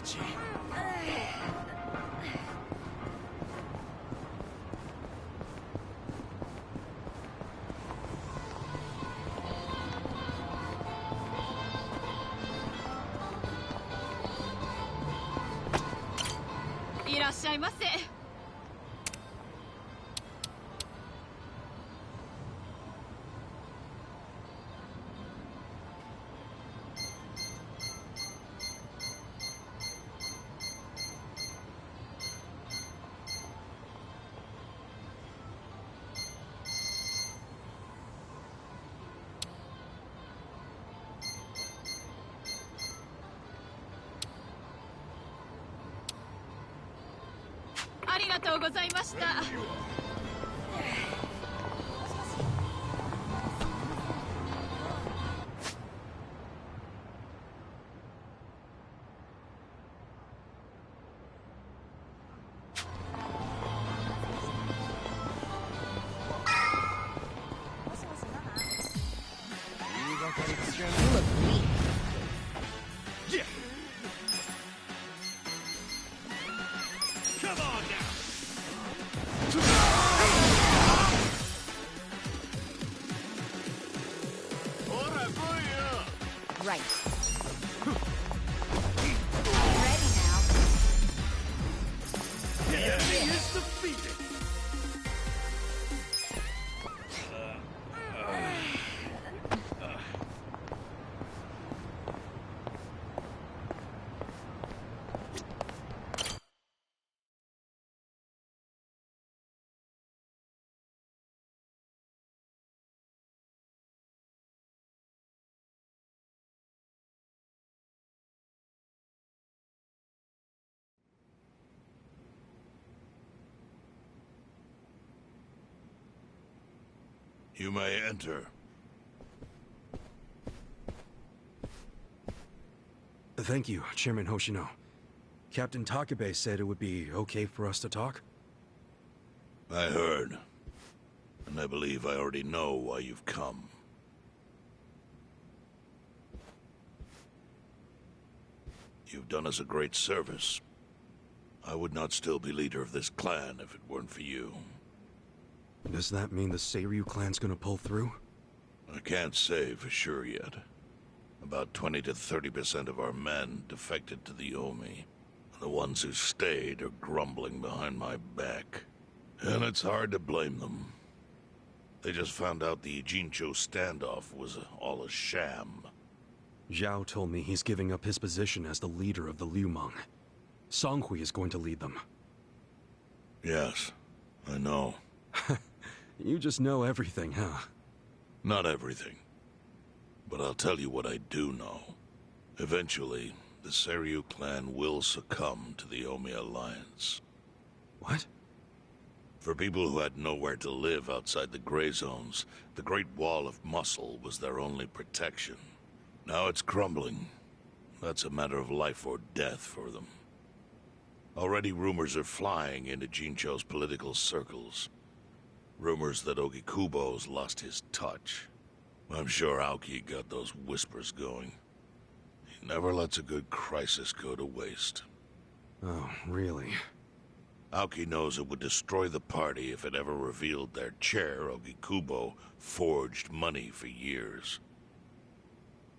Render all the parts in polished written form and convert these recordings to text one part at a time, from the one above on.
ち。いらっしゃいませ。ありがとうございました。Right. Ready now. The enemy is defeated. You may enter. Thank you, Chairman Hoshino. Captain Takabe said it would be okay for us to talk? I heard. And I believe I already know why you've come. You've done us a great service. I would not still be leader of this clan if it weren't for you. Does that mean the Seiryu clan's gonna pull through? I can't say for sure yet. About 20 to 30% of our men defected to the Omi. The ones who stayed are grumbling behind my back. And it's hard to blame them. They just found out the Ijincho standoff was all a sham. Zhao told me he's giving up his position as the leader of the Liumang. Songhui is going to lead them. Yes, I know. You just know everything, huh? Not everything. But I'll tell you what I do know. Eventually, the Seiryu clan will succumb to the Omi Alliance. What? For people who had nowhere to live outside the gray zones, the Great Wall of Muscle was their only protection. Now it's crumbling. That's a matter of life or death for them. Already rumors are flying into Jincho's political circles. Rumors that Ogikubo's lost his touch. I'm sure Aoki got those whispers going. He never lets a good crisis go to waste. Oh, really? Aoki knows it would destroy the party if it ever revealed their chair, Ogikubo, forged money for years.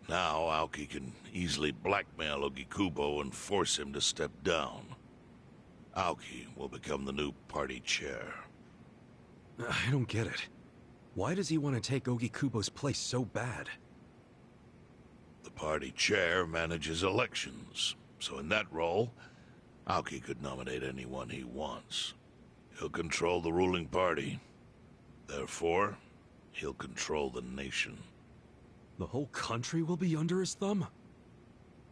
Now Aoki can easily blackmail Ogikubo and force him to step down. Aoki will become the new party chair. I don't get it. Why does he want to take Ogikubo's place so bad? The party chair manages elections, so in that role, Aoki could nominate anyone he wants. He'll control the ruling party. Therefore, he'll control the nation. The whole country will be under his thumb?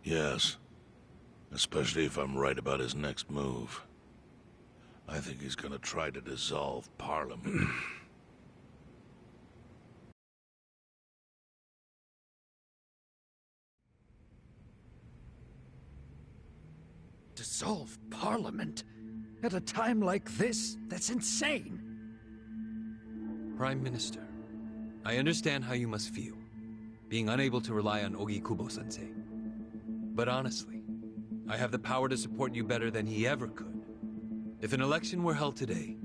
Yes. Especially if I'm right about his next move. I think he's gonna try to dissolve Parliament. Dissolve Parliament? At a time like this? That's insane! Prime Minister, I understand how you must feel, being unable to rely on Ogikubo-sensei. But honestly, I have the power to support you better than he ever could. If an election were held today,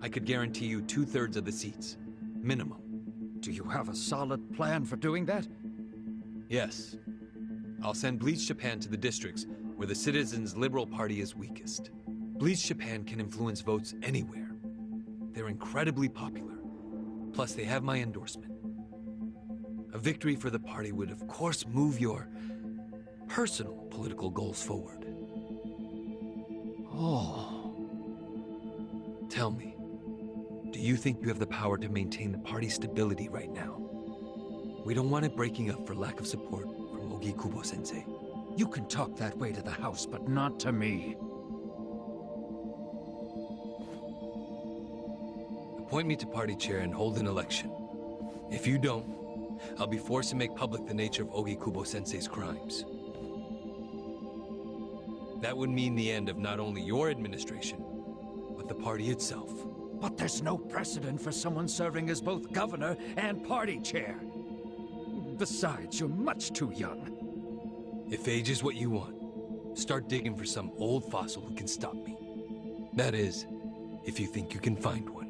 I could guarantee you 2/3 of the seats. Minimum. Do you have a solid plan for doing that? Yes. I'll send Bleach Japan to the districts where the Citizens' Liberal Party is weakest. Bleach Japan can influence votes anywhere. They're incredibly popular. Plus, they have my endorsement. A victory for the party would, of course, move your personal political goals forward. Oh. Tell me, do you think you have the power to maintain the party's stability right now? We don't want it breaking up for lack of support from Ogi Kubo-sensei. You can talk that way to the house, but not to me. Appoint me to party chair and hold an election. If you don't, I'll be forced to make public the nature of Ogi Kubo-sensei's crimes. That would mean the end of not only your administration, but the party itself. But there's no precedent for someone serving as both governor and party chair. Besides, you're much too young. If age is what you want, start digging for some old fossil who can stop me. That is, if you think you can find one.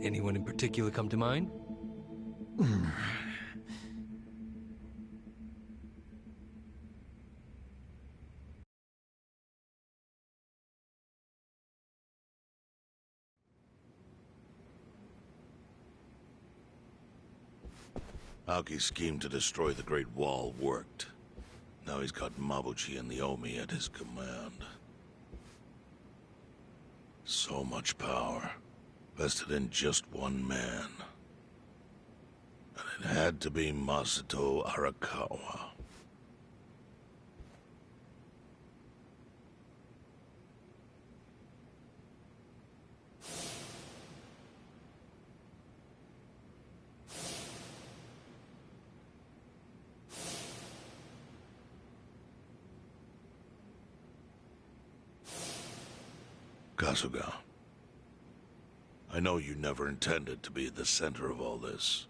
Anyone in particular come to mind? Aoki's scheme to destroy the Great Wall worked. Now he's got Mabuchi and the Omi at his command. So much power, vested in just one man. And it had to be Masato Arakawa. Kasuga, I know you never intended to be at the center of all this.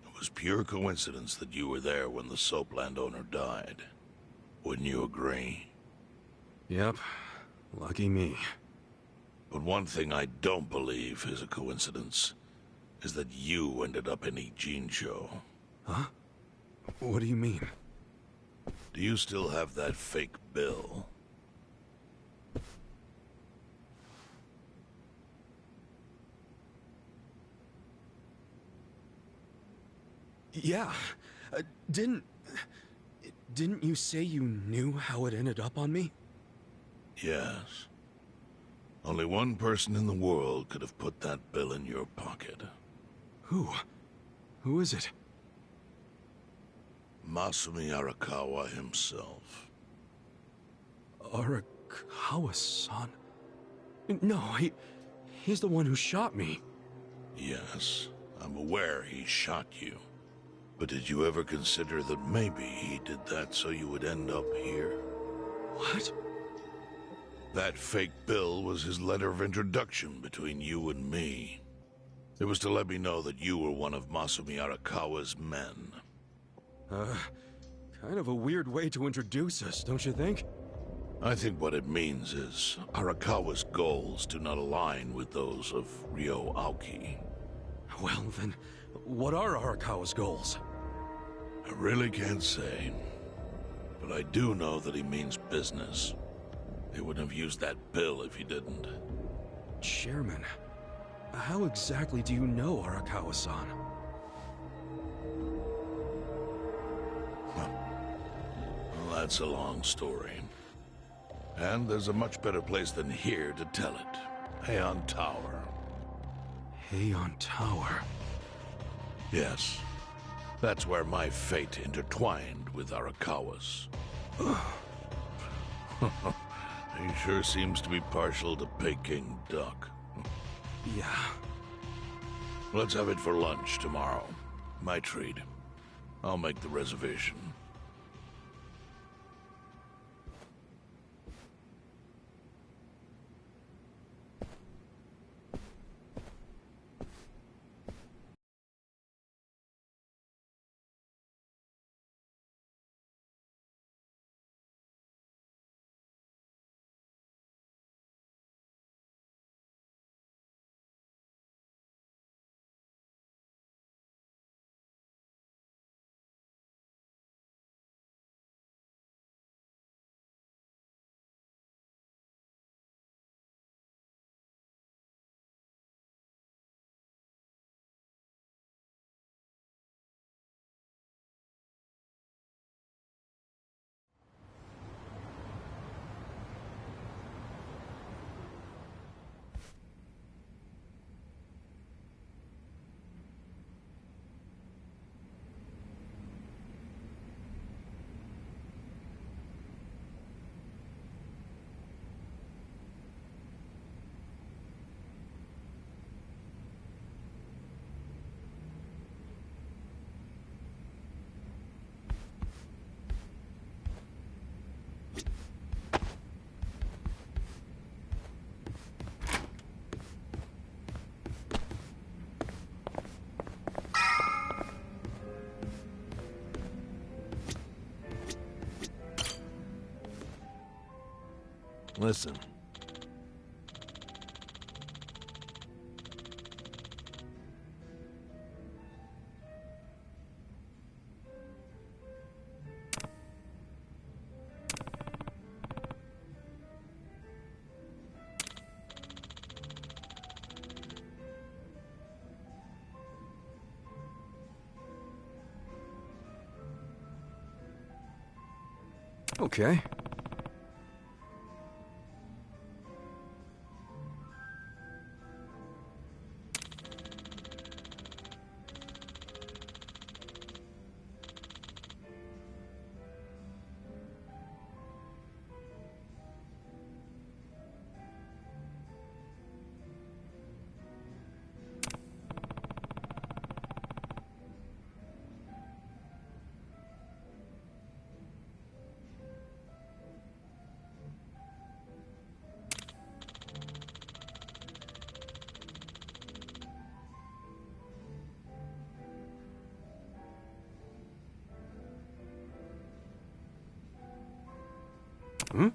It was pure coincidence that you were there when the soap landowner died. Wouldn't you agree? Yep. Lucky me. But one thing I don't believe is a coincidence, is that you ended up in Ijincho. Huh? What do you mean? Do you still have that fake bill? Yeah. Didn't you say you knew how it ended up on me? Yes. Only one person in the world could have put that bill in your pocket. Who? Who is it? Masumi Arakawa himself. Arakawa-san? No, he's the one who shot me. Yes, I'm aware he shot you. But did you ever consider that maybe he did that so you would end up here? What? That fake bill was his letter of introduction between you and me. It was to let me know that you were one of Masumi Arakawa's men. Kind of a weird way to introduce us, don't you think? I think what it means is Arakawa's goals do not align with those of Ryo Aoki. Well, then, what are Arakawa's goals? I really can't say. But I do know that he means business. He wouldn't have used that bill if he didn't. Chairman, how exactly do you know Arakawa-san? Well, that's a long story. And there's a much better place than here to tell it. Heian Tower. Heian Tower? Yes. That's where my fate intertwined with Arakawa's. He sure seems to be partial to Peking duck. Yeah. Let's have it for lunch tomorrow. My treat. I'll make the reservation. Listen. Okay. Hmm?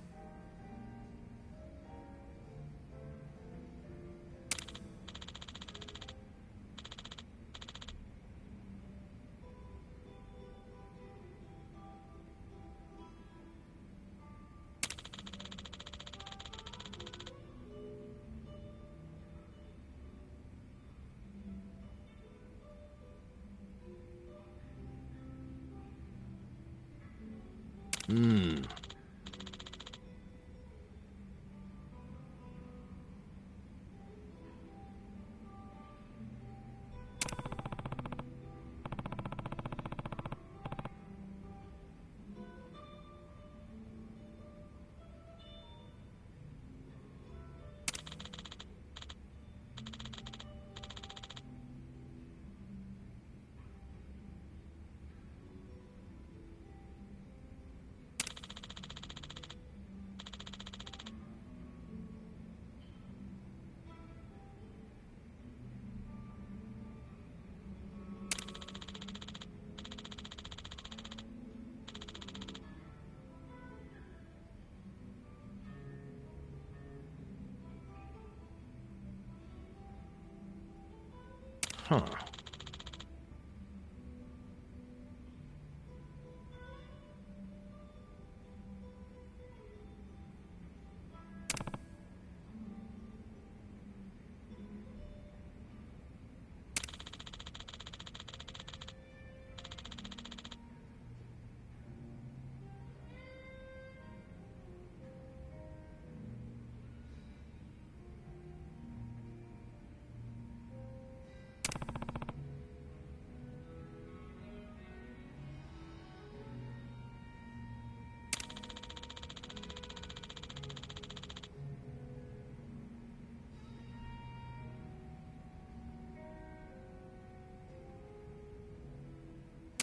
Huh.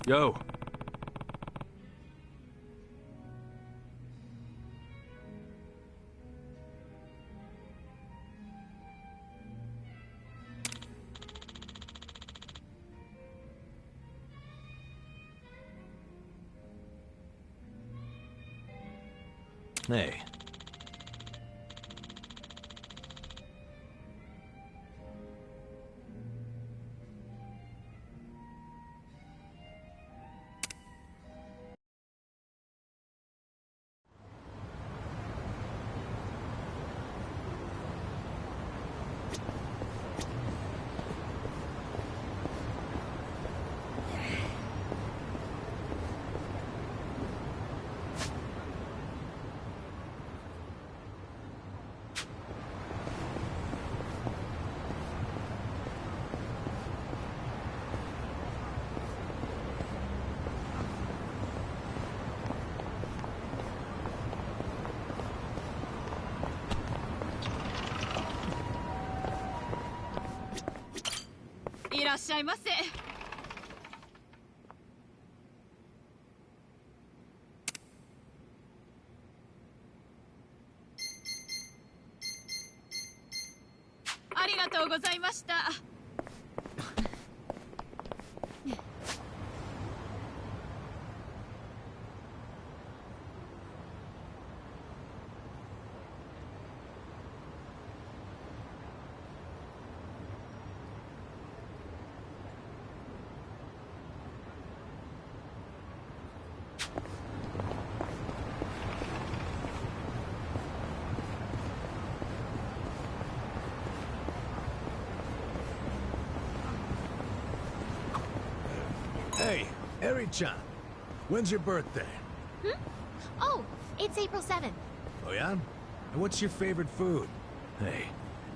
Yo. Hey.いらっしゃいませ。ありがとうございました。Eri-chan, when's your birthday? Oh, it's April 7th. Oh yeah? And what's your favorite food? Hey,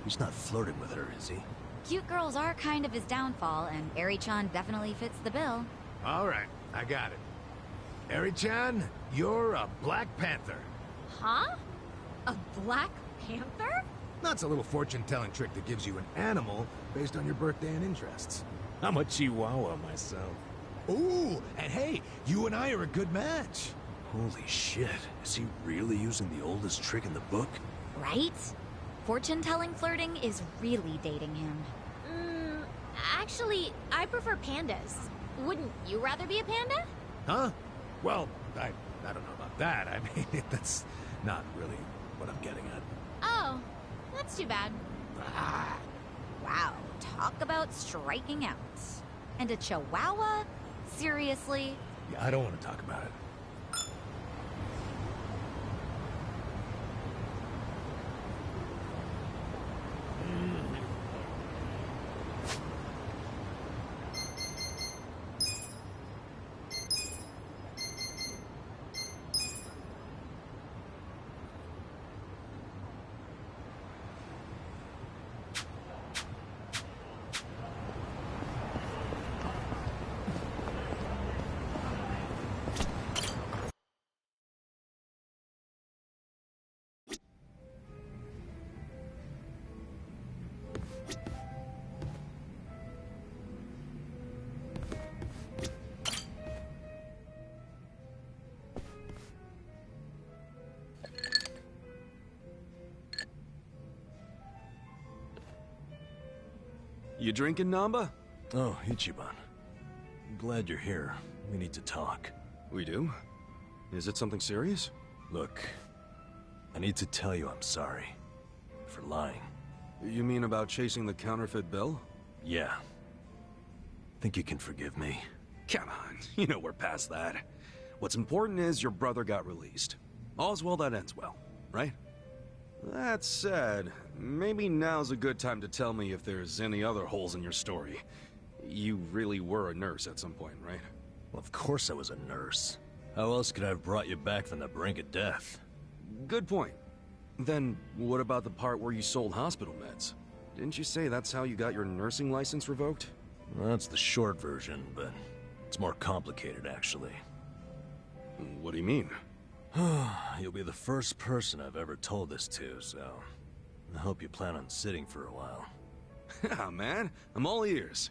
he's not flirting with her, is he? Cute girls are kind of his downfall, and Eri-chan definitely fits the bill. All right, I got it. Eri-chan, you're a Black Panther. Huh? A Black Panther? That's a little fortune-telling trick that gives you an animal based on your birthday and interests. I'm a Chihuahua myself. Ooh, and hey, you and I are a good match. Holy shit, is he really using the oldest trick in the book? Right? Fortune-telling flirting is really dating him. Actually, I prefer pandas. Wouldn't you rather be a panda? Huh? Well, I don't know about that. I mean, that's not really what I'm getting at. Oh, that's too bad. Wow, talk about striking out. And a chihuahua? Seriously? Yeah, I don't want to talk about it. You drinking, Namba? Oh, Ichiban. I'm glad you're here. We need to talk. We do? Is it something serious? Look, I need to tell you I'm sorry. For lying. You mean about chasing the counterfeit bill? Yeah. Think you can forgive me? Come on, you know we're past that. What's important is your brother got released. All's well that ends well, right? That said, maybe now's a good time to tell me if there's any other holes in your story. You really were a nurse at some point, right? Well, of course I was a nurse. How else could I have brought you back from the brink of death? Good point. Then, what about the part where you sold hospital meds? Didn't you say that's how you got your nursing license revoked? Well, that's the short version, but it's more complicated, actually. What do you mean? You'll be the first person I've ever told this to, so I hope you plan on sitting for a while. Yeah, man, I'm all ears.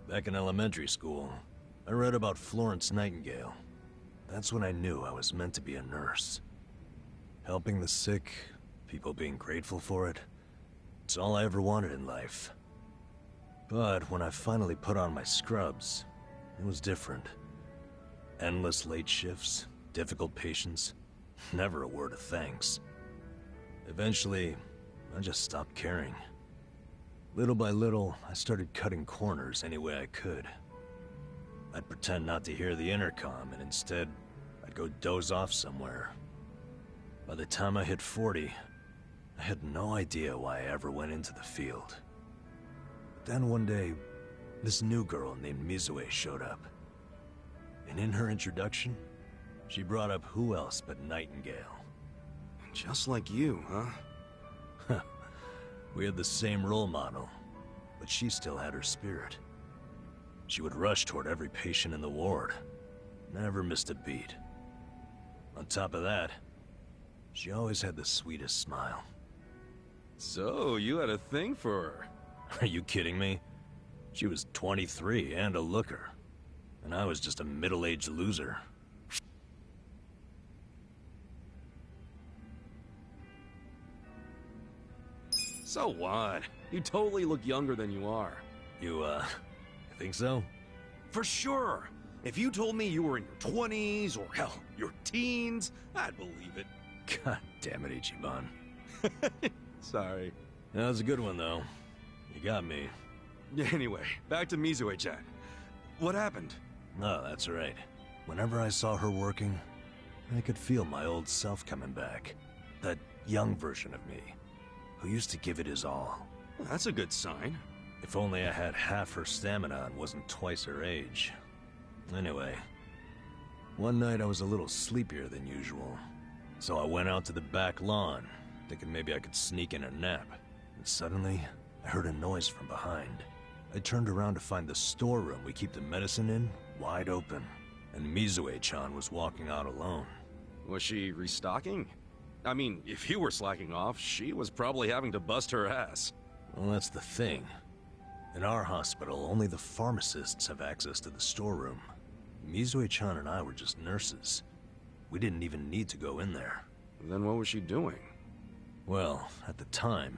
Back in elementary school, I read about Florence Nightingale. That's when I knew I was meant to be a nurse. Helping the sick, people being grateful for it, it's all I ever wanted in life. But when I finally put on my scrubs, it was different. Endless late shifts, difficult patients, never a word of thanks. Eventually, I just stopped caring. Little by little, I started cutting corners any way I could. I'd pretend not to hear the intercom, and instead, I'd go doze off somewhere. By the time I hit 40, I had no idea why I ever went into the field. But then one day, this new girl named Mizue showed up. And in her introduction, she brought up who else but Nightingale. Just like you, huh? We had the same role model, but she still had her spirit. She would rush toward every patient in the ward. Never missed a beat. On top of that, she always had the sweetest smile. So, you had a thing for her. Are you kidding me? She was 23 and a looker. And I was just a middle-aged loser. So what? You totally look younger than you are. You think so? For sure. If you told me you were in your 20s, or hell, your teens, I'd believe it. God damn it, Ichiban. Sorry. That was a good one, though. You got me. Anyway, back to Mizue-chan. What happened? Oh, that's right. Whenever I saw her working, I could feel my old self coming back. That young version of me. who used to give it his all. That's a good sign. If only I had half her stamina and wasn't twice her age. Anyway, one night I was a little sleepier than usual, so I went out to the back lawn, thinking maybe I could sneak in a nap. And suddenly, I heard a noise from behind. I turned around to find the storeroom we keep the medicine in wide open, and Mizue-chan was walking out alone. Was she restocking? I mean, if you were slacking off, she was probably having to bust her ass. Well, that's the thing. In our hospital, only the pharmacists have access to the storeroom. Mizue-chan and I were just nurses. We didn't even need to go in there. Then what was she doing? Well, at the time,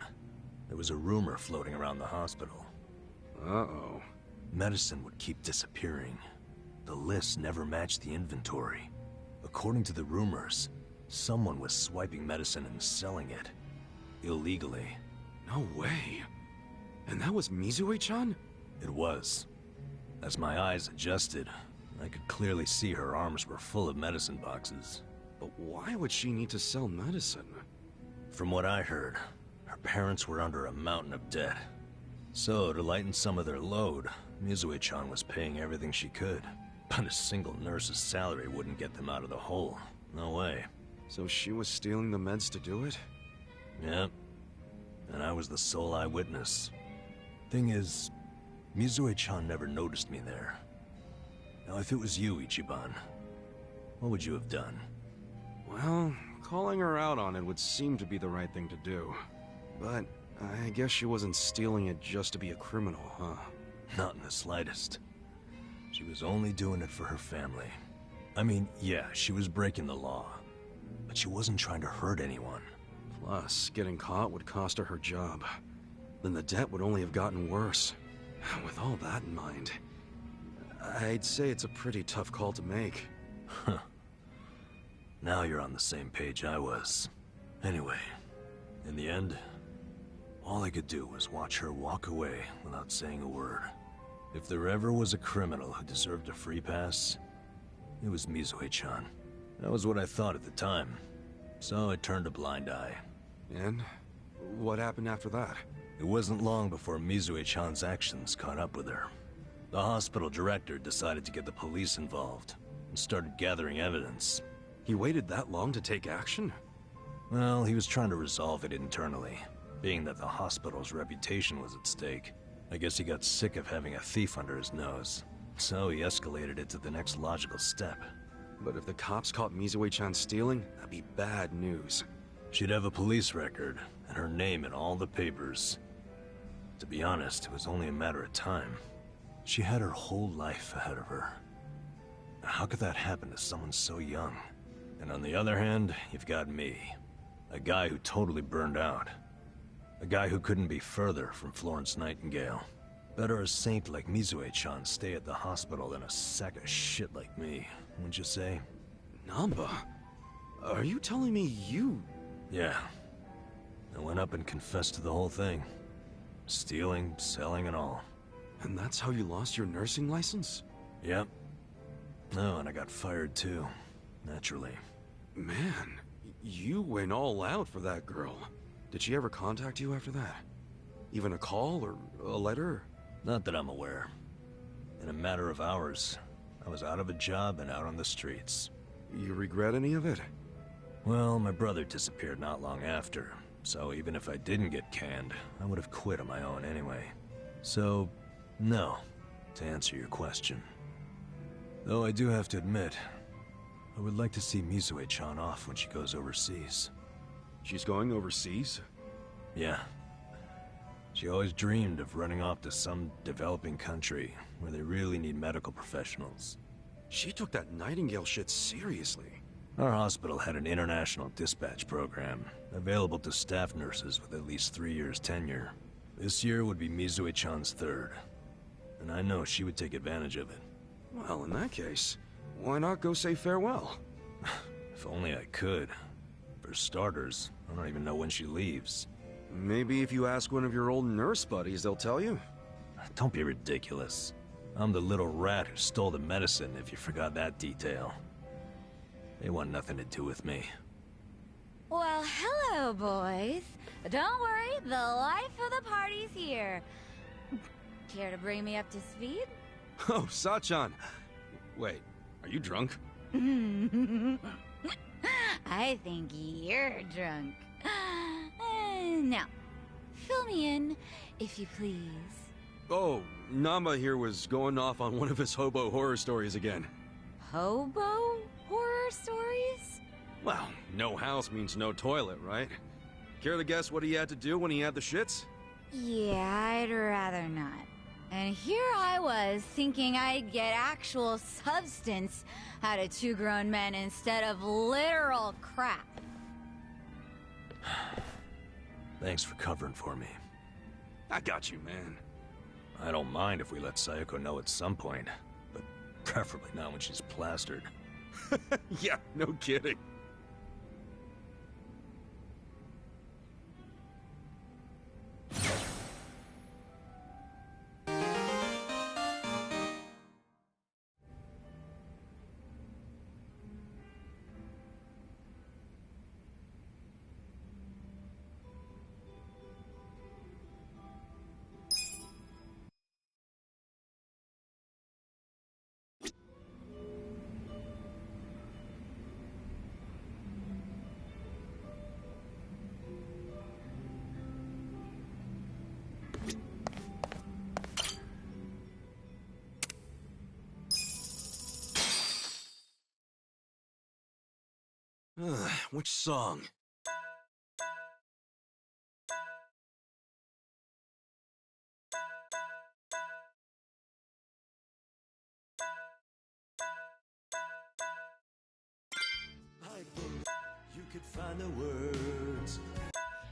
there was a rumor floating around the hospital. Uh-oh. Medicine would keep disappearing. The list never matched the inventory. According to the rumors, someone was swiping medicine and selling it. Illegally. No way. And that was Mizue-chan? It was. As my eyes adjusted, I could clearly see her arms were full of medicine boxes. But why would she need to sell medicine? From what I heard, her parents were under a mountain of debt. So, to lighten some of their load, Mizue-chan was paying everything she could. But a single nurse's salary wouldn't get them out of the hole. No way. So she was stealing the meds to do it? Yep. And I was the sole eyewitness. Thing is, Mizue-chan never noticed me there. Now, if it was you, Ichiban, what would you have done? Well, calling her out on it would seem to be the right thing to do. But I guess she wasn't stealing it just to be a criminal, huh? Not in the slightest. She was only doing it for her family. I mean, yeah, she was breaking the law. But she wasn't trying to hurt anyone. Plus, getting caught would cost her her job. Then the debt would only have gotten worse. With all that in mind, I'd say it's a pretty tough call to make. Huh. Now you're on the same page I was. Anyway, in the end, all I could do was watch her walk away without saying a word. If there ever was a criminal who deserved a free pass, it was Mizue-chan. That was what I thought at the time. So I turned a blind eye. And what happened after that? It wasn't long before Mizue-chan's actions caught up with her. The hospital director decided to get the police involved and started gathering evidence. He waited that long to take action? Well, he was trying to resolve it internally, being that the hospital's reputation was at stake. I guess he got sick of having a thief under his nose, so he escalated it to the next logical step. But if the cops caught Mizue-chan stealing, that'd be bad news. She'd have a police record, and her name in all the papers. To be honest, it was only a matter of time. She had her whole life ahead of her. How could that happen to someone so young? And on the other hand, you've got me. A guy who totally burned out. A guy who couldn't be further from Florence Nightingale. Better a saint like Mizue-chan stay at the hospital than a sack of shit like me, wouldn't you say? Namba? Are you telling me you... Yeah. I went up and confessed to the whole thing. Stealing, selling, and all. And that's how you lost your nursing license? Yep. No, and I got fired too. Naturally. Man, you went all out for that girl. Did she ever contact you after that? Even a call or a letter? Not that I'm aware. In a matter of hours, I was out of a job and out on the streets. You regret any of it? Well, my brother disappeared not long after, so even if I didn't get canned, I would have quit on my own anyway. So, no, to answer your question. Though I do have to admit, I would like to see Mizue-chan off when she goes overseas. She's going overseas? Yeah. She always dreamed of running off to some developing country where they really need medical professionals. She took that Nightingale shit seriously. Our hospital had an international dispatch program, available to staff nurses with at least 3 years tenure. This year would be Mizue-chan's third, and I know she would take advantage of it. Well, in that case, why not go say farewell? If only I could. For starters, I don't even know when she leaves. Maybe if you ask one of your old nurse buddies, they'll tell you. Don't be ridiculous. I'm the little rat who stole the medicine, if you forgot that detail. They want nothing to do with me. Well, hello Hello, boys. Don't worry, the life of the party's here. Care to bring me up to speed? Oh, Sachan. Wait, are you drunk? I think you're drunk. Now, fill me in, if you please. Oh, Nama here was going off on one of his hobo horror stories again. Hobo horror stories? Well, no house means no toilet, right? Care to guess what he had to do when he had the shits? Yeah, I'd rather not. And here I was, thinking I'd get actual substance out of two grown men instead of literal crap. Thanks for covering for me. I got you, man. I don't mind if we let Sayoko know at some point, but preferably not when she's plastered. Yeah, no kidding. Which song? You could find the words.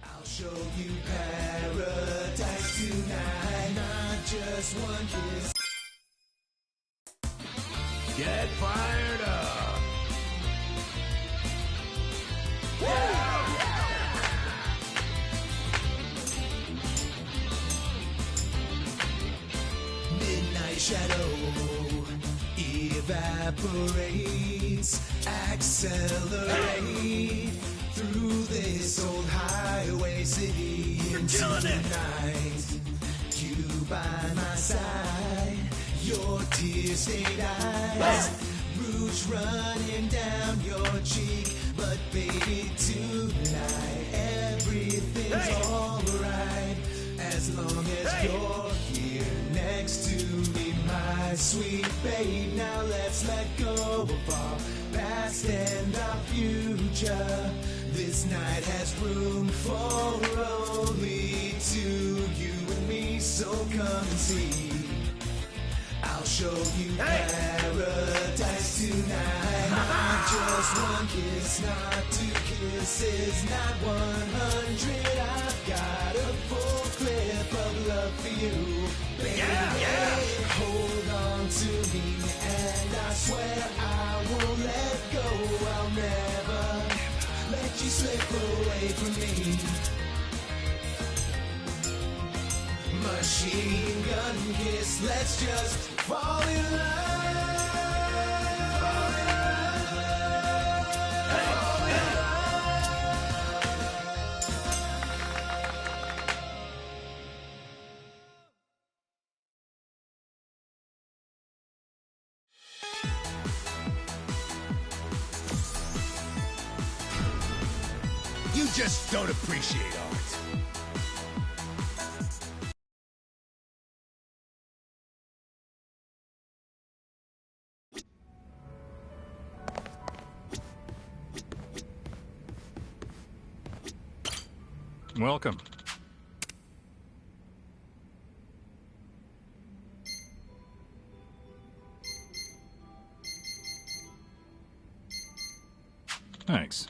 I'll show you paradise tonight, not just one kiss. Get fired up! Midnight shadow evaporates, accelerate through this old highway city into the night. You by my side, your tear-stained eyes, rouge running down your cheek. But baby, tonight everything's alright as long as you're here next to me, my sweet babe. Now let's let go of our past and our future. This night has room for only two, you and me, so come and see. I'll show you paradise tonight. Not just one kiss, not two kisses, not 100. I've got a full clip of love for you, baby. Hold on to me, and I swear I won't let go. I'll never let you slip away from me. Machine gun kiss, let's just fall in love. Fall in love. Fall in love. You just don't appreciate art. Welcome. Thanks.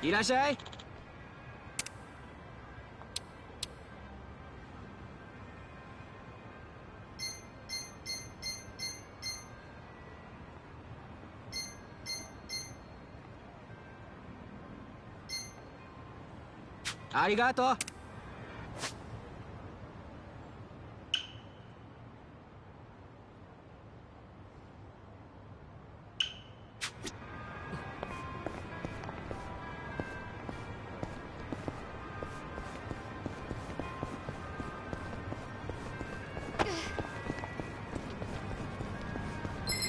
いらっしゃい。ありがとう。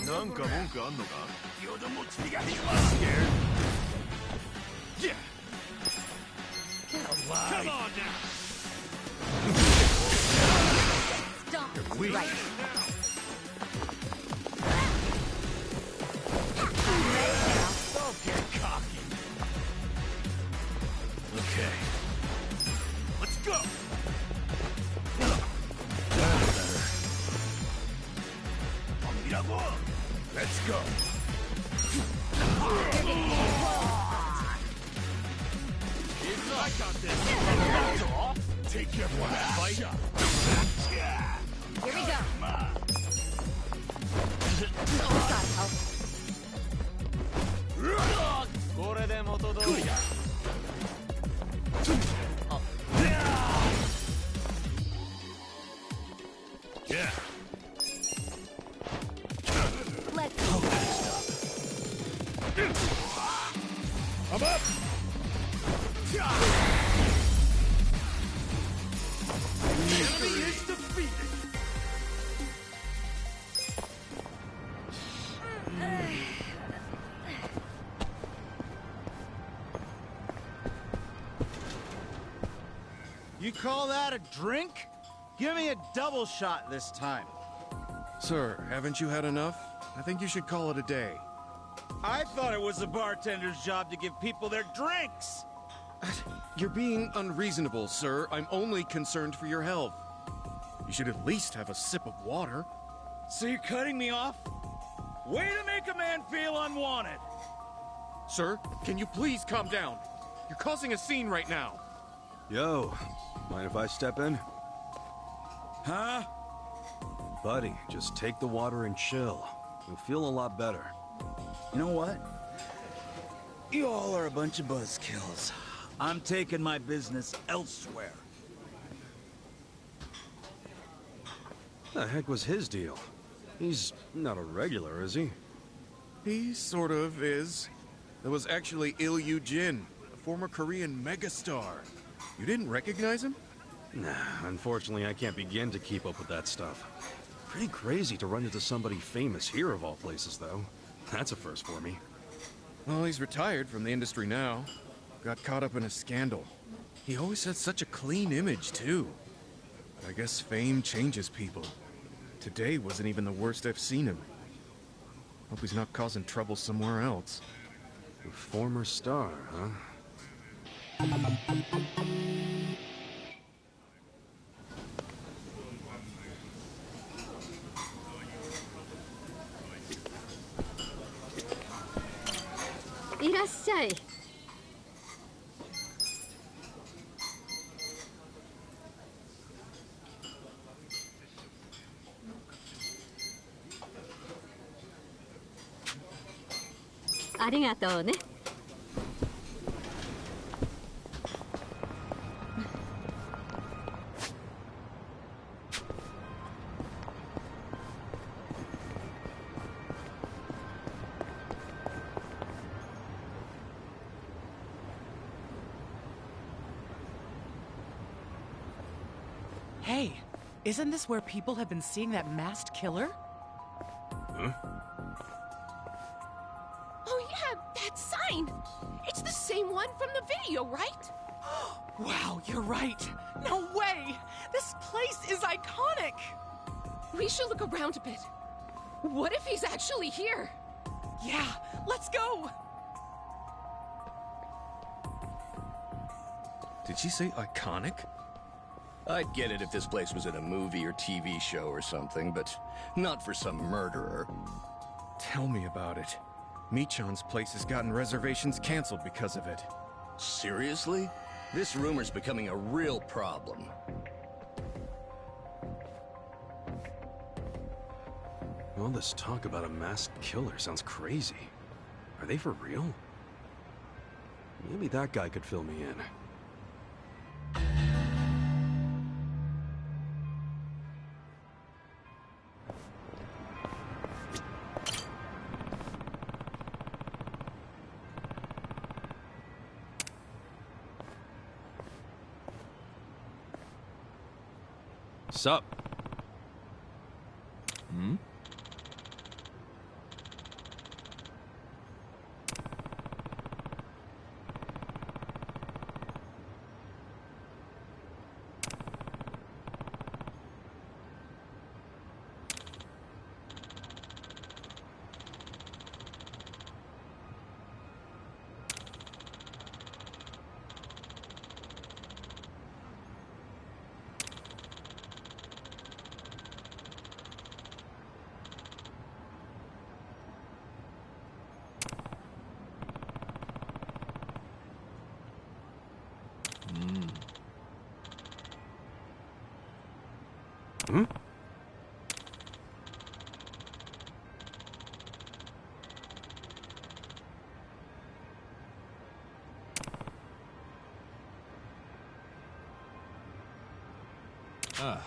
なんか文句あんのか？よどもちがいるわ。Come on now. Stop Weak. right Don't get cocky. Okay. Let's go. Let's go. I got this. Take care of that fight. Here we go. Gotta help. これで元通りだ。Yeah. Let's go. I'm up. The enemy is defeated. You call that a drink? Give me a double shot this time. Sir, haven't you had enough? I think you should call it a day. I thought it was the bartender's job to give people their drinks. You're being unreasonable, sir. I'm only concerned for your health. You should at least have a sip of water. So you're cutting me off? Way to make a man feel unwanted. Sir, can you please calm down? You're causing a scene right now. Yo, mind if I step in? Huh? Buddy, just take the water and chill. You'll feel a lot better. You know what? You all are a bunch of buzzkills. I'm taking my business elsewhere. The heck was his deal? He's not a regular, is he? He sort of is. That was actually Il Jin, a former Korean megastar. You didn't recognize him? Nah, unfortunately I can't begin to keep up with that stuff. Pretty crazy to run into somebody famous here of all places, though. That's a first for me. Well, he's retired from the industry now. Got caught up in a scandal. He always had such a clean image, too. I guess fame changes people. Today wasn't even the worst I've seen him. Hope he's not causing trouble somewhere else. A former star, huh? Hey, isn't this where people have been seeing that masked killer? Huh? Oh yeah, that sign! It's the same one from the video, right? Wow, you're right. No way! This place is iconic! We should look around a bit. What if he's actually here? Yeah, let's go! Did she say iconic? I'd get it if this place was in a movie or TV show or something, but not for some murderer. Tell me about it. Michan's place has gotten reservations canceled because of it. Seriously? This rumor's becoming a real problem. All this talk about a masked killer sounds crazy. Are they for real? Maybe that guy could fill me in. Sup? Hmm? Hmm? Ah.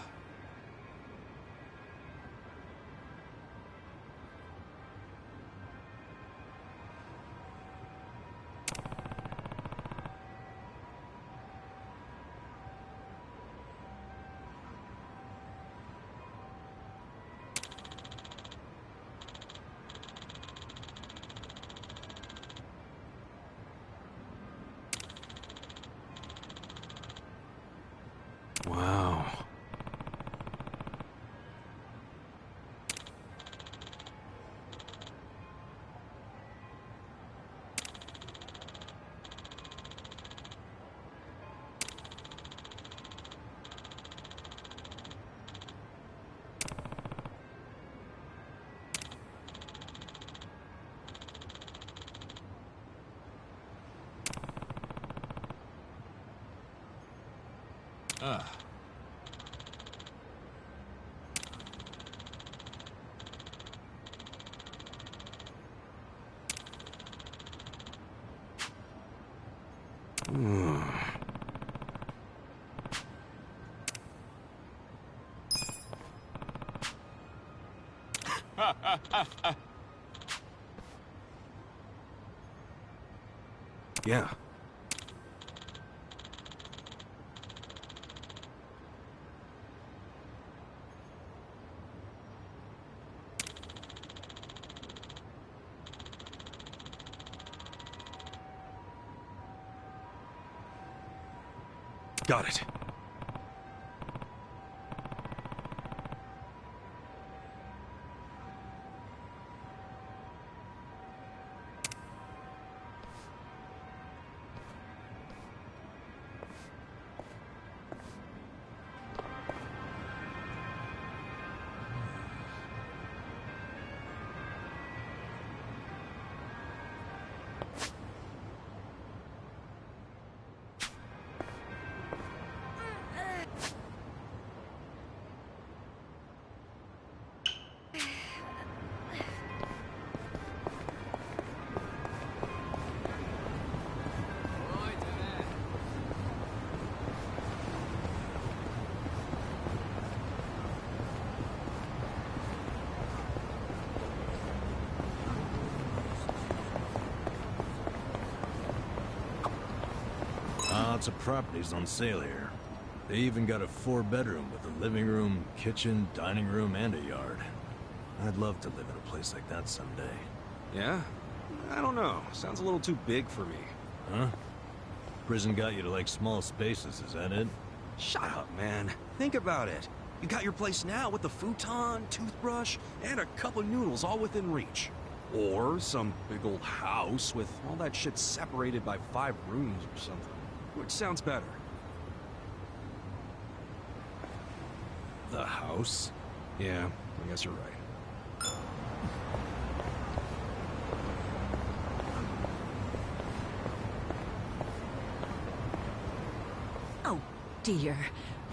Wow. Ah. Yeah. Got it. Lots of properties on sale here. They even got a 4-bedroom with a living room, kitchen, dining room, and a yard. I'd love to live in a place like that someday. Yeah? I don't know. Sounds a little too big for me. Huh? Prison got you to like small spaces, is that it? Shut up, man. Think about it. You got your place now with the futon, toothbrush, and a cup of noodles all within reach. Or some big old house with all that shit separated by 5 rooms or something. Which sounds better? The house? Yeah, I guess you're right. dear.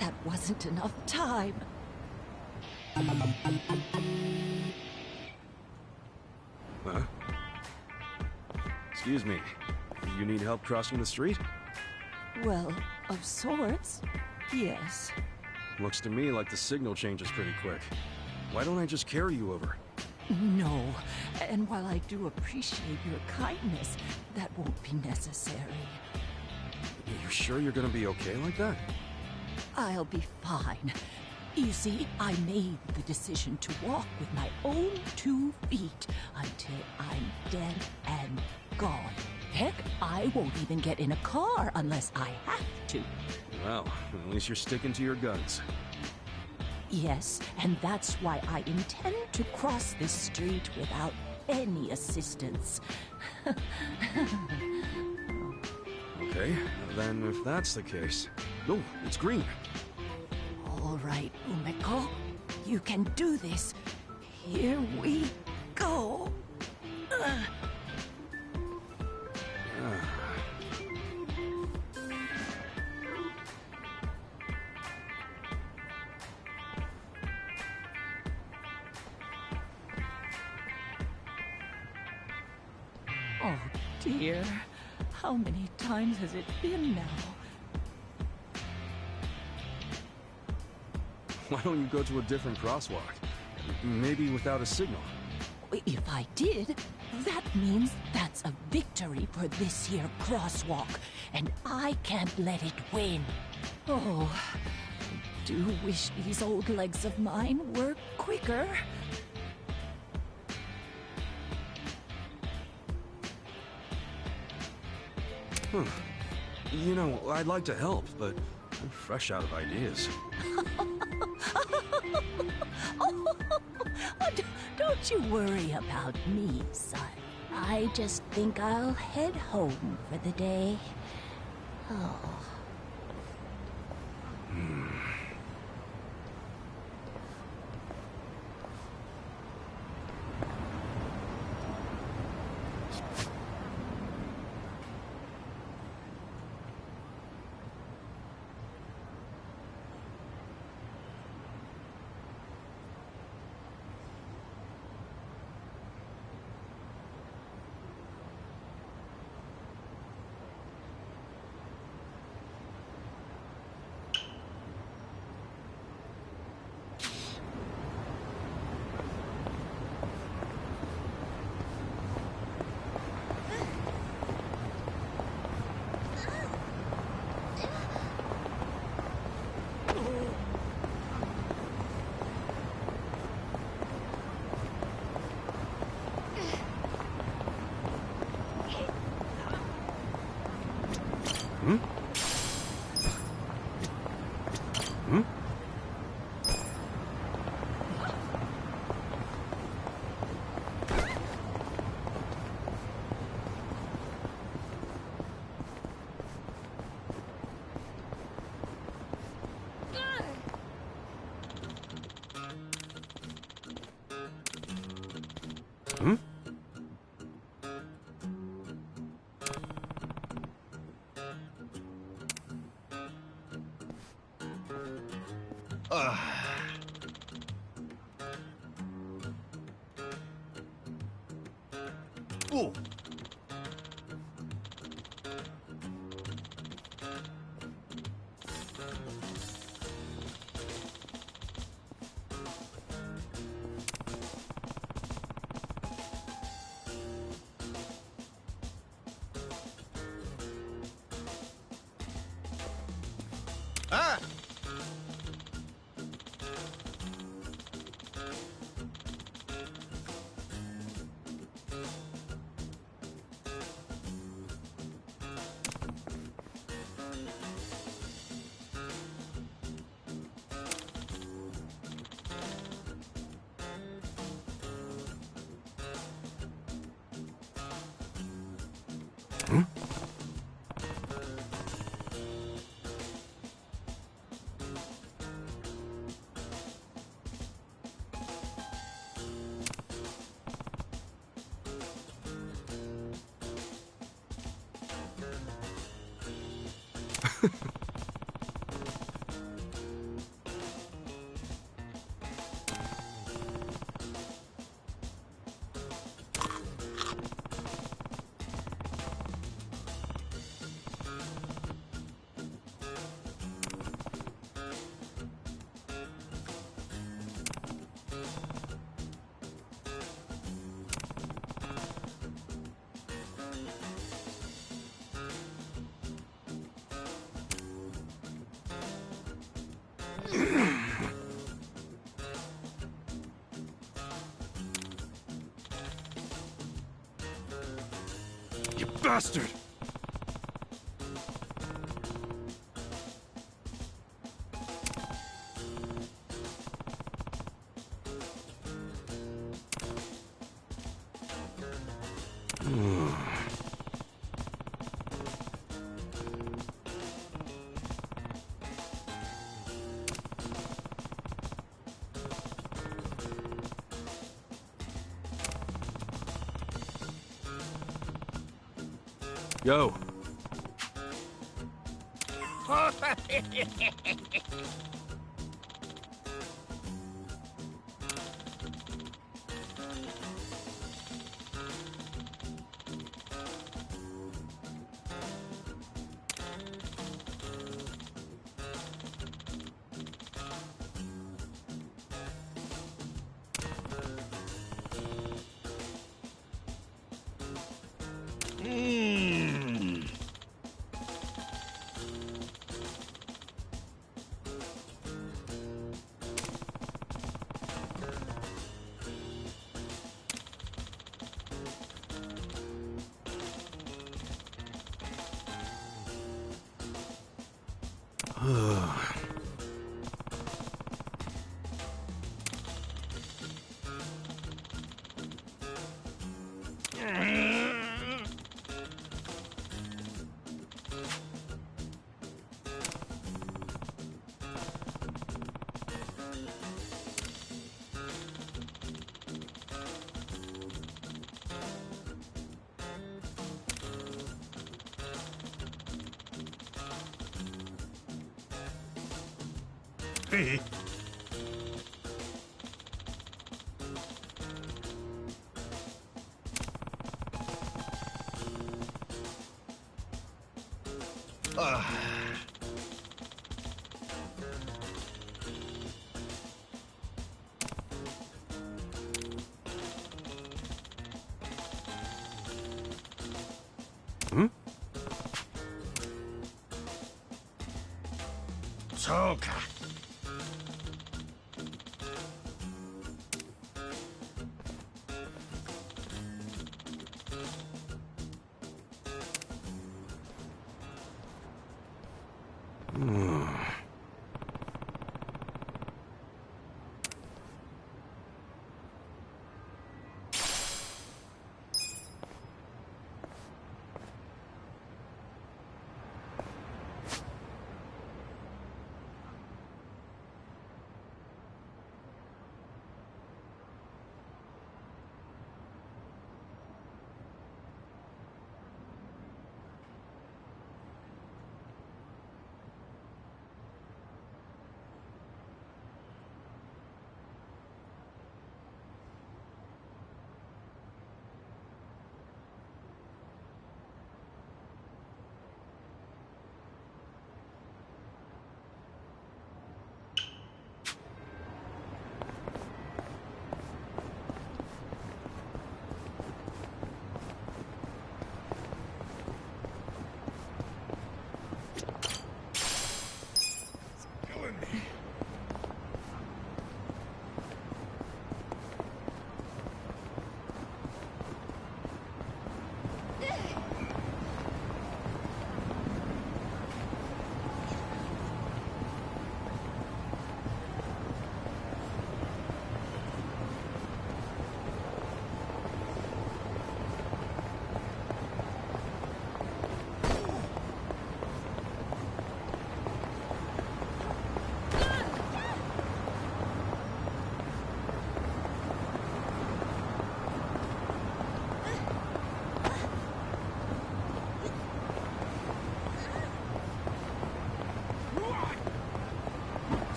That wasn't enough time. Huh? Excuse me. You need help crossing the street? Well, of sorts, yes. Looks to me like the signal changes pretty quick. Why don't I just carry you over? No, and while I do appreciate your kindness, that won't be necessary. You sure you're gonna be okay like that? I'll be fine. You see, I made the decision to walk with my own 2 feet until I'm dead and gone. Heck, I won't even get in a car unless I have to. Well, at least you're sticking to your guns. Yes, and that's why I intend to cross this street without any assistance. Okay, then if that's the case... Oh, it's green. All right, Umeko. You can do this. Here we go. Oh, dear. How many times has it been now? Why don't you go to a different crosswalk? Maybe without a signal. If I did, that means that's a victory for this here crosswalk, and I can't let it win. Oh, I do wish these old legs of mine were quicker. Huh. You know, I'd like to help, but I'm fresh out of ideas. Don't you worry about me, son. I just think I'll head home for the day. Oh. Oh. Ah! You bastard! Yo. Hey. Hmm? Soka.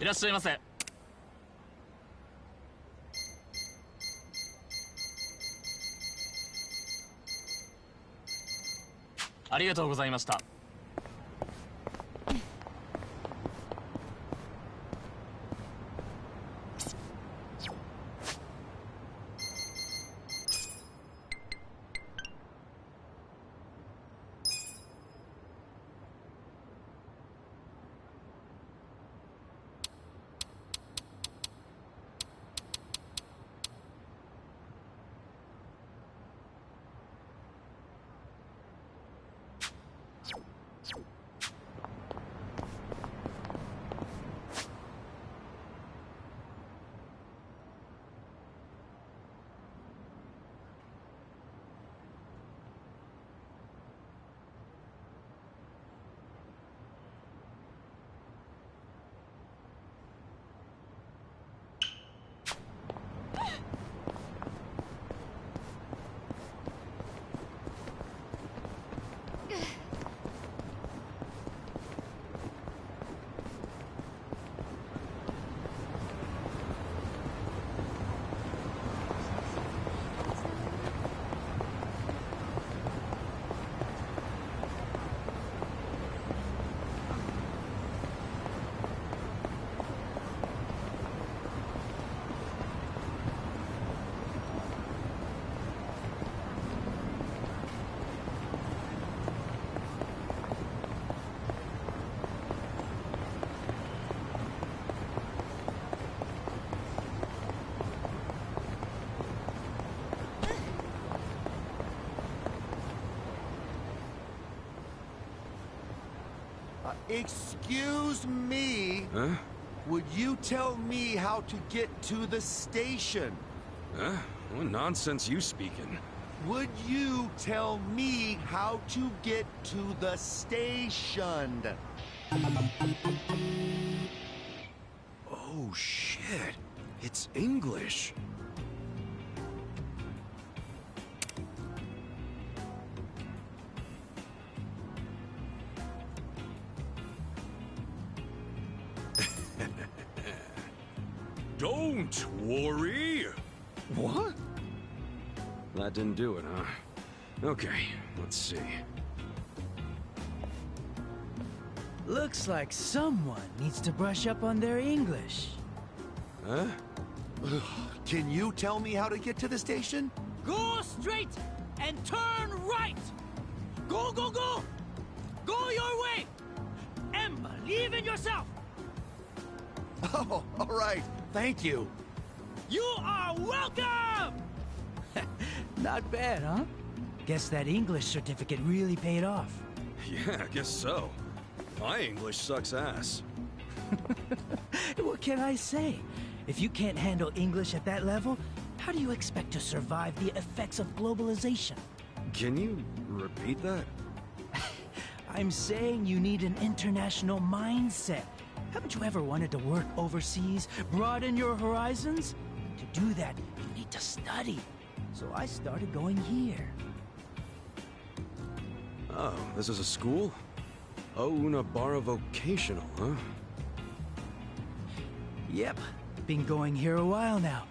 いらっしゃいませ。ありがとうございました。Excuse me. Huh? Would you tell me how to get to the station? Huh? What nonsense you speaking? Would you tell me how to get to the station? Oh, shit. It's English. Don't worry. What? That didn't do it, huh? Okay, let's see. Looks like someone needs to brush up on their English. Huh? Can you tell me how to get to the station? Go straight and turn right! Go, go, go! Go your way! And believe in yourself! Oh, all right. Thank you. You are welcome! Not bad, huh? Guess that English certificate really paid off. Yeah, I guess so. My English sucks ass. What can I say? If you can't handle English at that level, how do you expect to survive the effects of globalization? Can you repeat that? I'm saying you need an international mindset. Haven't you ever wanted to work overseas, broaden your horizons? To do that, you need to study. So I started going here. Oh, this is a school? Oh, Unabara Vocational, huh? Yep, been going here a while now.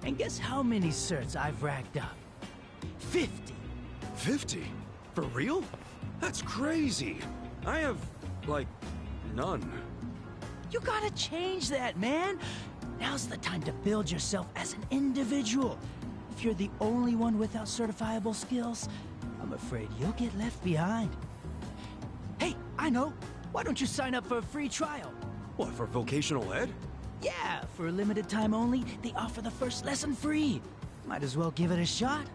And guess how many certs I've racked up? 50. 50? For real? That's crazy. I have, like, none. You gotta change that, man. Now's the time to build yourself as an individual. If you're the only one without certifiable skills, I'm afraid you'll get left behind. Hey, I know. Why don't you sign up for a free trial? What, for vocational ed? Yeah, for a limited time only, they offer the first lesson free. Might as well give it a shot.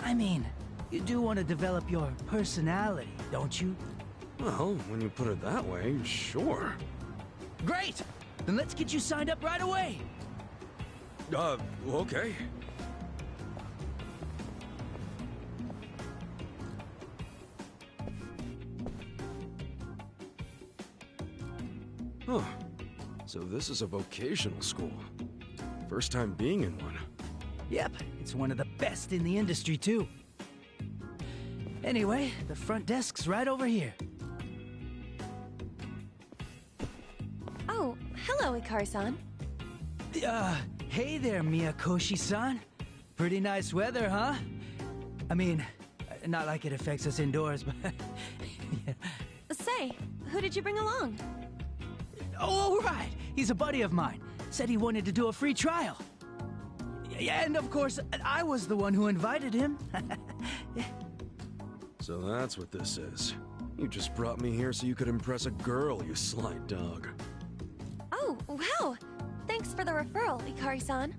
I mean, you do want to develop your personality, don't you? Well, when you put it that way, sure. Great! Then let's get you signed up right away! Okay. Huh. So this is a vocational school. First time being in one. Yep, it's one of the best in the industry, too. Anyway, the front desk's right over here. Oh, hello Ikari-san. Hey there, Miyakoshi-san. Pretty nice weather, huh? I mean, not like it affects us indoors, but... yeah. Say, who did you bring along? Oh, right. He's a buddy of mine. Said he wanted to do a free trial. Yeah, and of course, I was the one who invited him. So that's what this is. You just brought me here so you could impress a girl, you sly dog. Oh, wow. Thanks for the referral, Ikari-san.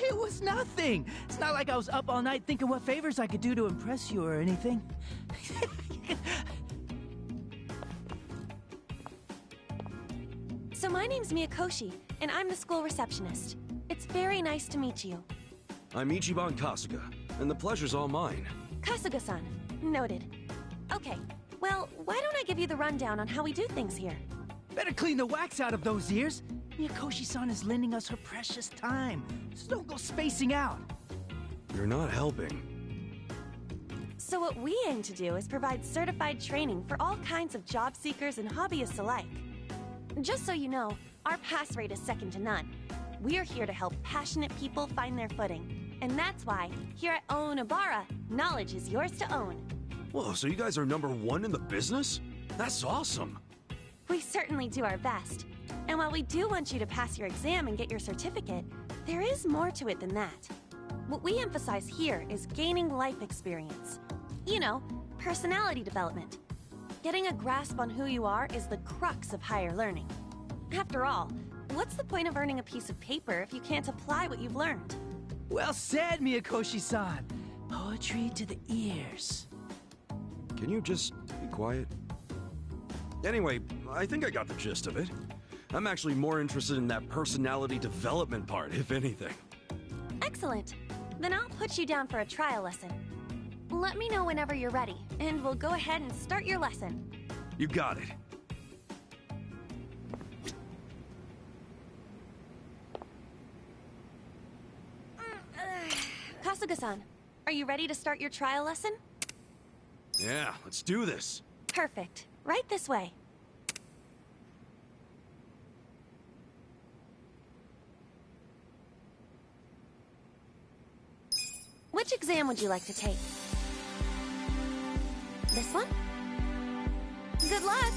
It was nothing. It's not like I was up all night thinking what favors I could do to impress you or anything. So my name's Miyakoshi, and I'm the school receptionist. It's very nice to meet you. I'm Ichiban Kasuga, and the pleasure's all mine. Kasuga-san. Noted. Okay, well, why don't I give you the rundown on how we do things here? Better clean the wax out of those ears. Miyakoshi-san is lending us her precious time, so don't go spacing out. You're not helping. So what we aim to do is provide certified training for all kinds of job seekers and hobbyists alike. Just so you know, our pass rate is second to none. We're here to help passionate people find their footing. And that's why, here at Onabara, knowledge is yours to own. Whoa, so you guys are #1 in the business? That's awesome. We certainly do our best. And while we do want you to pass your exam and get your certificate, there is more to it than that. What we emphasize here is gaining life experience. You know, personality development. Getting a grasp on who you are is the crux of higher learning. After all, what's the point of earning a piece of paper if you can't apply what you've learned? Well said, Miyakoshi-san. Poetry to the ears. Can you just be quiet? Anyway, I think I got the gist of it. I'm actually more interested in that personality development part, if anything. Excellent. Then I'll put you down for a trial lesson. Let me know whenever you're ready, and we'll go ahead and start your lesson. You got it. Kasuga-san, are you ready to start your trial lesson? Yeah, let's do this. Perfect. Right this way. Which exam would you like to take? This one? Good luck!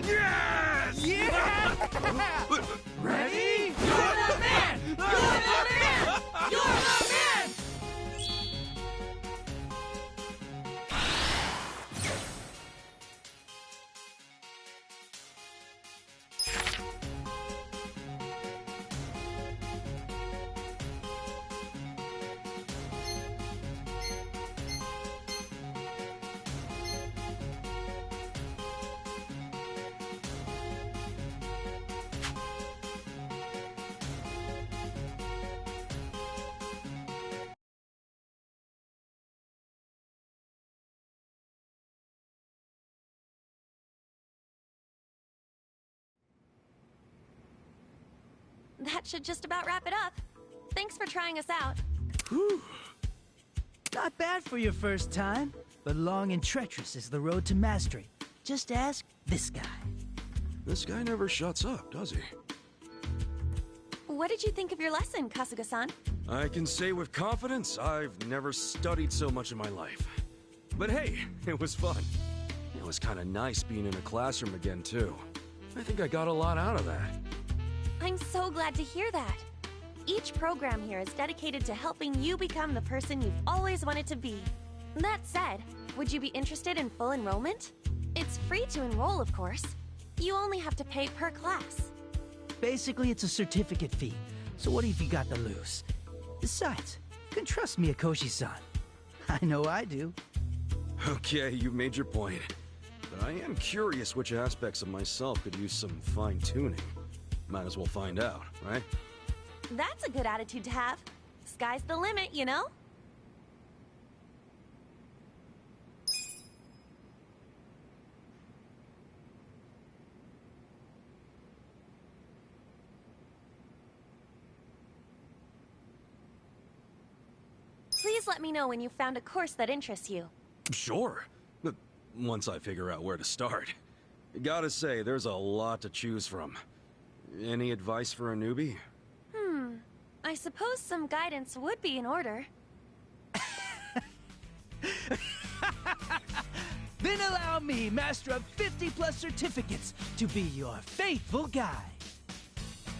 Yes! Yeah! Ready? You're the man! You're the man! You're the man! that should just about wrap it up. Thanks for trying us out. Whew. Not bad for your first time, but long and treacherous is the road to mastery. Just ask this guy. This guy never shuts up, does he? What did you think of your lesson, Kasuga-san? I can say with confidence, I've never studied so much in my life. But hey, it was fun. It was kind of nice being in a classroom again, too. I think I got a lot out of that. I'm so glad to hear that. Each program here is dedicated to helping you become the person you've always wanted to be. That said, would you be interested in full enrollment? It's free to enroll, of course. You only have to pay per class. Basically, it's a certificate fee, so what have you got to lose? Besides, you can trust me, Akoshi-san. I know I do. Okay, you've made your point. But I am curious which aspects of myself could use some fine-tuning. Might as well find out, right? That's a good attitude to have. Sky's the limit, you know? Please let me know when you've found a course that interests you. Sure. But once I figure out where to start. Gotta say, there's a lot to choose from. Any advice for a newbie? I suppose some guidance would be in order. Then allow me, master of 50+ certificates, to be your faithful guide.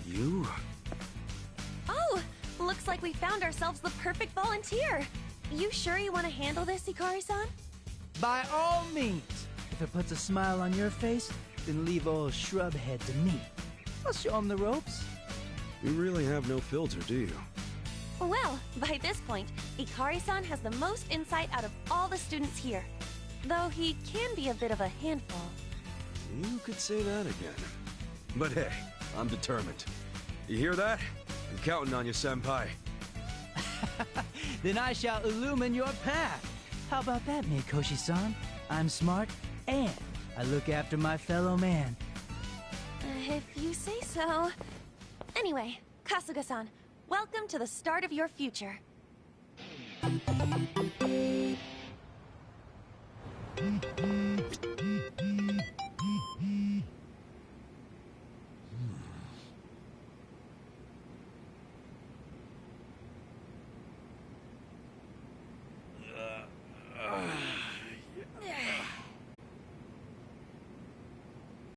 You? Oh, looks like we found ourselves the perfect volunteer. You sure you want to handle this, Ikari-san? By all means. If it puts a smile on your face, then leave old Shrubhead to me. I'll show him the ropes. You really have no filter, do you? Well, by this point, Ikari-san has the most insight out of all the students here. Though he can be a bit of a handful. You could say that again. But hey, I'm determined. You hear that? I'm counting on you, Senpai. Then I shall illumine your path. How about that, Mikoshi-san? I'm smart, and I look after my fellow man. If you say so. Anyway, Kasuga-san, welcome to the start of your future.